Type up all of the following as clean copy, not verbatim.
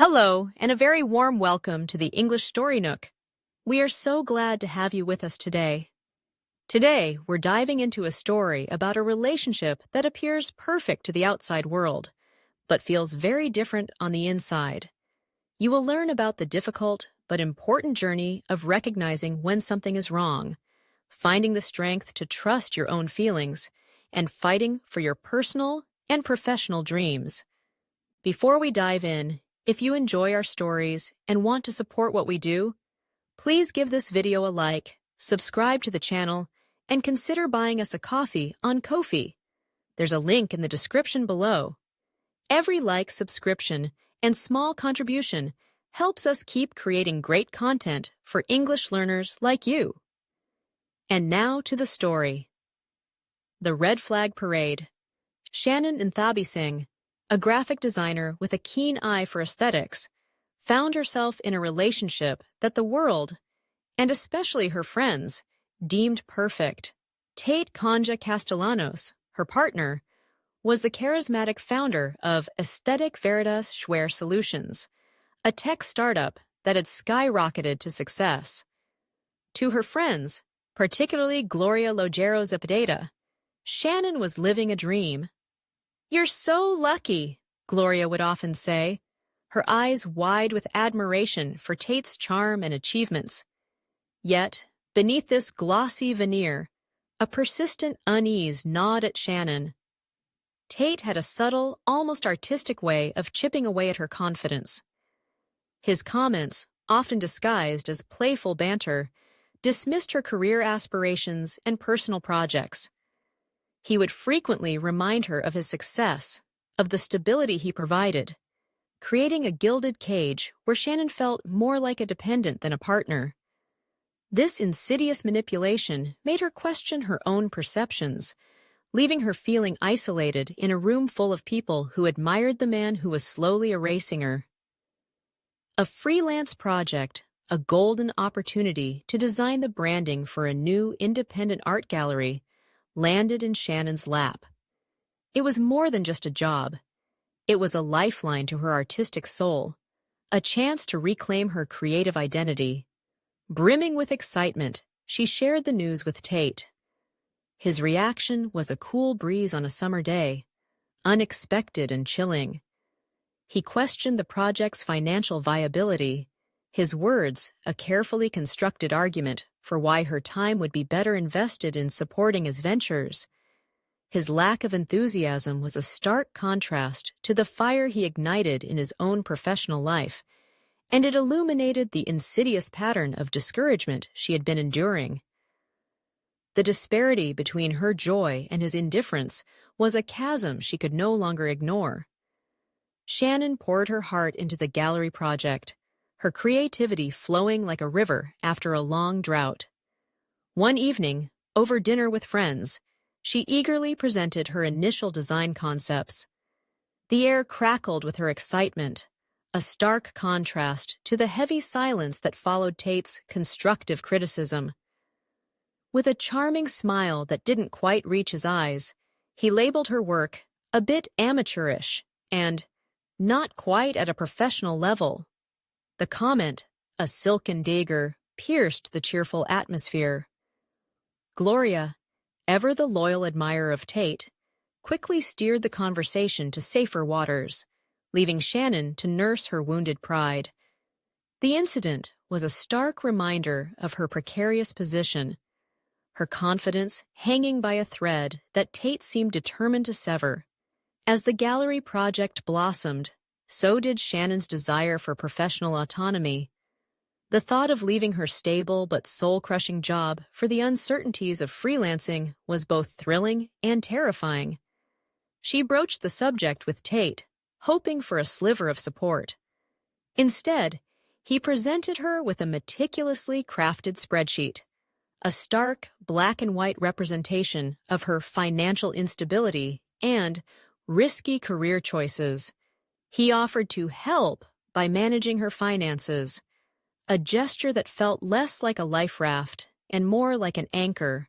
Hello, and a very warm welcome to the English Story Nook. We are so glad to have you with us today. Today, we're diving into a story about a relationship that appears perfect to the outside world, but feels very different on the inside. You will learn about the difficult but important journey of recognizing when something is wrong, finding the strength to trust your own feelings, and fighting for your personal and professional dreams. Before we dive in, if you enjoy our stories and want to support what we do, please give this video a like, subscribe to the channel, and consider buying us a coffee on Ko-fi. There's a link in the description below. Every like, subscription, and small contribution helps us keep creating great content for English learners like you. And now to the story. The Red Flag Parade. Shannon Nthabising, a graphic designer with a keen eye for aesthetics, found herself in a relationship that the world, and especially her friends, deemed perfect. Tate Conja Castellanos, her partner, was the charismatic founder of Aesthetic Veritas Schwer Solutions, a tech startup that had skyrocketed to success. To her friends, particularly Gloria Logero Zepedeta, Shannon was living a dream. "You're so lucky," Gloria would often say, her eyes wide with admiration for Tate's charm and achievements. Yet, beneath this glossy veneer, a persistent unease gnawed at Shannon. Tate had a subtle, almost artistic way of chipping away at her confidence. His comments, often disguised as playful banter, dismissed her career aspirations and personal projects. He would frequently remind her of his success, of the stability he provided, creating a gilded cage where Shannon felt more like a dependent than a partner. This insidious manipulation made her question her own perceptions, leaving her feeling isolated in a room full of people who admired the man who was slowly erasing her. A freelance project, a golden opportunity to design the branding for a new independent art gallery, landed in Shannon's lap. It was more than just a job. It was a lifeline to her artistic soul, a chance to reclaim her creative identity. Brimming with excitement, she shared the news with Tate. His reaction was a cool breeze on a summer day, unexpected and chilling. He questioned the project's financial viability, his words a carefully constructed argument for why her time would be better invested in supporting his ventures. His lack of enthusiasm was a stark contrast to the fire he ignited in his own professional life, and it illuminated the insidious pattern of discouragement she had been enduring. The disparity between her joy and his indifference was a chasm she could no longer ignore. Shannon poured her heart into the gallery project, her creativity flowing like a river after a long drought. One evening, over dinner with friends, she eagerly presented her initial design concepts. The air crackled with her excitement, a stark contrast to the heavy silence that followed Tate's constructive criticism. With a charming smile that didn't quite reach his eyes, he labeled her work a bit amateurish and not quite at a professional level. The comment, a silken dagger, pierced the cheerful atmosphere. Gloria, ever the loyal admirer of Tate, quickly steered the conversation to safer waters, leaving Shannon to nurse her wounded pride. The incident was a stark reminder of her precarious position, her confidence hanging by a thread that Tate seemed determined to sever. As the gallery project blossomed, so did Shannon's desire for professional autonomy. The thought of leaving her stable but soul-crushing job for the uncertainties of freelancing was both thrilling and terrifying. She broached the subject with Tate, hoping for a sliver of support. Instead, he presented her with a meticulously crafted spreadsheet, a stark black-and-white representation of her financial instability and risky career choices. He offered to help by managing her finances, a gesture that felt less like a life raft and more like an anchor.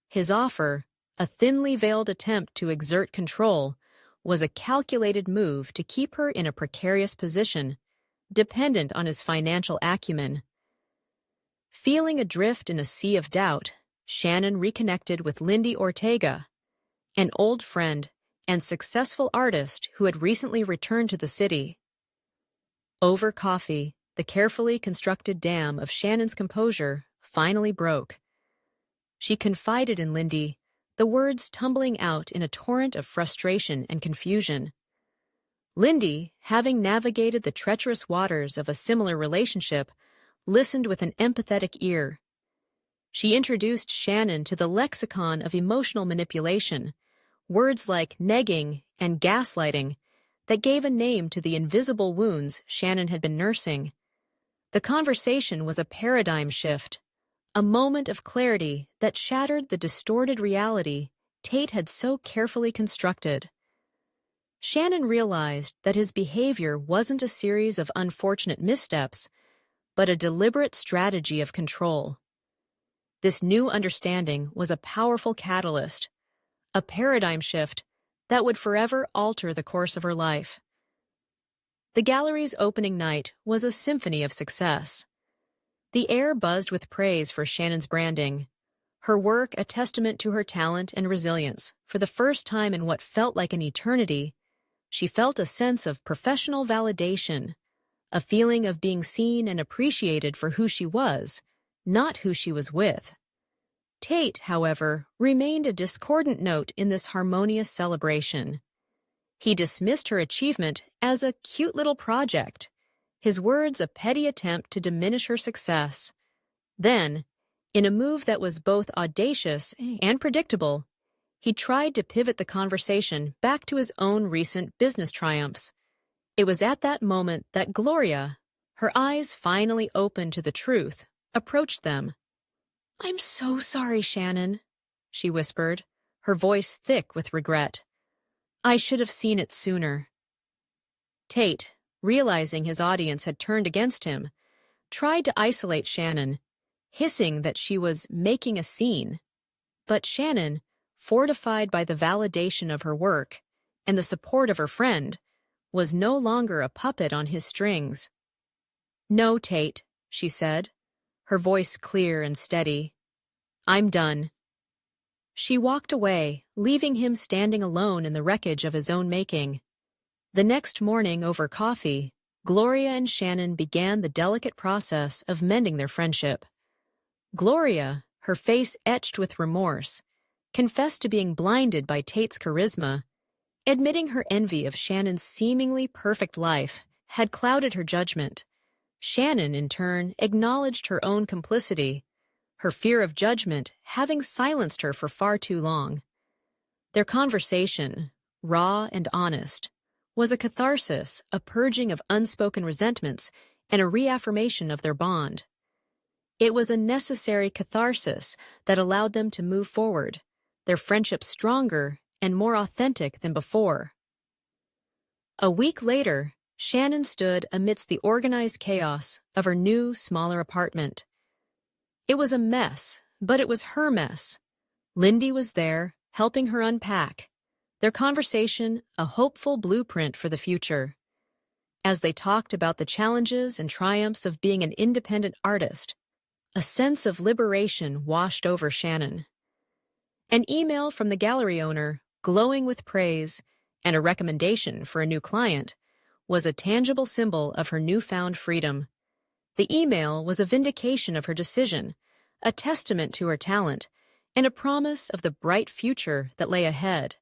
His offer, a thinly veiled attempt to exert control, was a calculated move to keep her in a precarious position dependent on his financial acumen. Feeling adrift in a sea of doubt, Shannon reconnected with Lindy Ortega, an old friend and successful artist who had recently returned to the city. Over coffee, the carefully constructed dam of Shannon's composure finally broke. She confided in Lindy, the words tumbling out in a torrent of frustration and confusion. Lindy, having navigated the treacherous waters of a similar relationship, listened with an empathetic ear. She introduced Shannon to the lexicon of emotional manipulation, words like negging and gaslighting that gave a name to the invisible wounds Shannon had been nursing. The conversation was a paradigm shift, a moment of clarity that shattered the distorted reality Tate had so carefully constructed. Shannon realized that his behavior wasn't a series of unfortunate missteps, but a deliberate strategy of control. This new understanding was a powerful catalyst, a paradigm shift that would forever alter the course of her life. The gallery's opening night was a symphony of success. The air buzzed with praise for Shannon's branding, her work a testament to her talent and resilience. For the first time in what felt like an eternity, she felt a sense of professional validation, a feeling of being seen and appreciated for who she was, not who she was with. Tate, however, remained a discordant note in this harmonious celebration. He dismissed her achievement as a cute little project, his words a petty attempt to diminish her success. Then, in a move that was both audacious and predictable, he tried to pivot the conversation back to his own recent business triumphs. It was at that moment that Gloria, her eyes finally open to the truth, approached them. "I'm so sorry, Shannon," she whispered, her voice thick with regret. "I should have seen it sooner." Tate, realizing his audience had turned against him, tried to isolate Shannon, hissing that she was making a scene. But Shannon, fortified by the validation of her work and the support of her friend, was no longer a puppet on his strings. "No, Tate," she said, her voice clear and steady. "I'm done." She walked away, leaving him standing alone in the wreckage of his own making. The next morning, over coffee, Gloria and Shannon began the delicate process of mending their friendship. Gloria, her face etched with remorse, confessed to being blinded by Tate's charisma, admitting her envy of Shannon's seemingly perfect life had clouded her judgment. Shannon, in turn, acknowledged her own complicity, her fear of judgment having silenced her for far too long. Their conversation, raw and honest, was a catharsis, a purging of unspoken resentments, and a reaffirmation of their bond. It was a necessary catharsis that allowed them to move forward, their friendship stronger and more authentic than before. A week later, Shannon stood amidst the organized chaos of her new, smaller apartment. It was a mess, but it was her mess. Lindy was there, helping her unpack, their conversation a hopeful blueprint for the future. As they talked about the challenges and triumphs of being an independent artist, a sense of liberation washed over Shannon. An email from the gallery owner, glowing with praise and a recommendation for a new client, was a tangible symbol of her newfound freedom. The email was a vindication of her decision, a testament to her talent, and a promise of the bright future that lay ahead.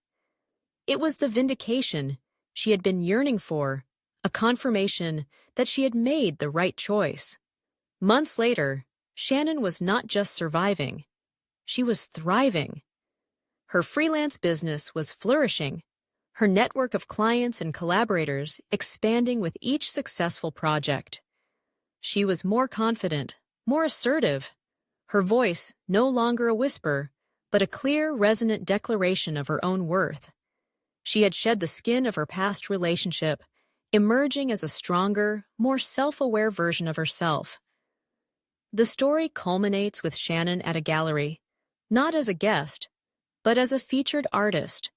It was the vindication she had been yearning for, a confirmation that she had made the right choice. Months later, Shannon was not just surviving, she was thriving. Her freelance business was flourishing, her network of clients and collaborators expanding with each successful project. She was more confident, more assertive, her voice no longer a whisper, but a clear, resonant declaration of her own worth. She had shed the skin of her past relationship, emerging as a stronger, more self-aware version of herself. The story culminates with Shannon at a gallery, not as a guest, but as a featured artist.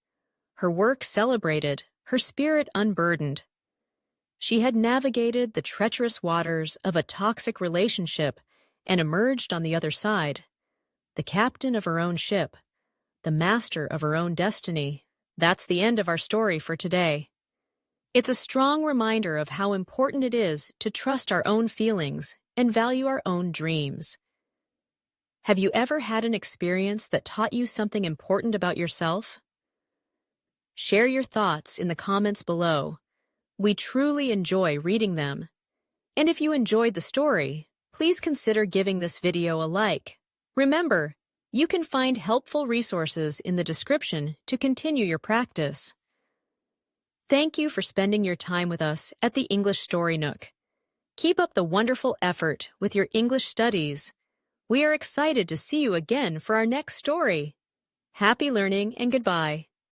Her work celebrated, her spirit unburdened. She had navigated the treacherous waters of a toxic relationship and emerged on the other side, the captain of her own ship, the master of her own destiny. That's the end of our story for today. It's a strong reminder of how important it is to trust our own feelings and value our own dreams. Have you ever had an experience that taught you something important about yourself? Share your thoughts in the comments below. We truly enjoy reading them. And if you enjoyed the story, please consider giving this video a like. Remember, you can find helpful resources in the description to continue your practice. Thank you for spending your time with us at the English Story Nook. Keep up the wonderful effort with your English studies. We are excited to see you again for our next story. Happy learning and goodbye.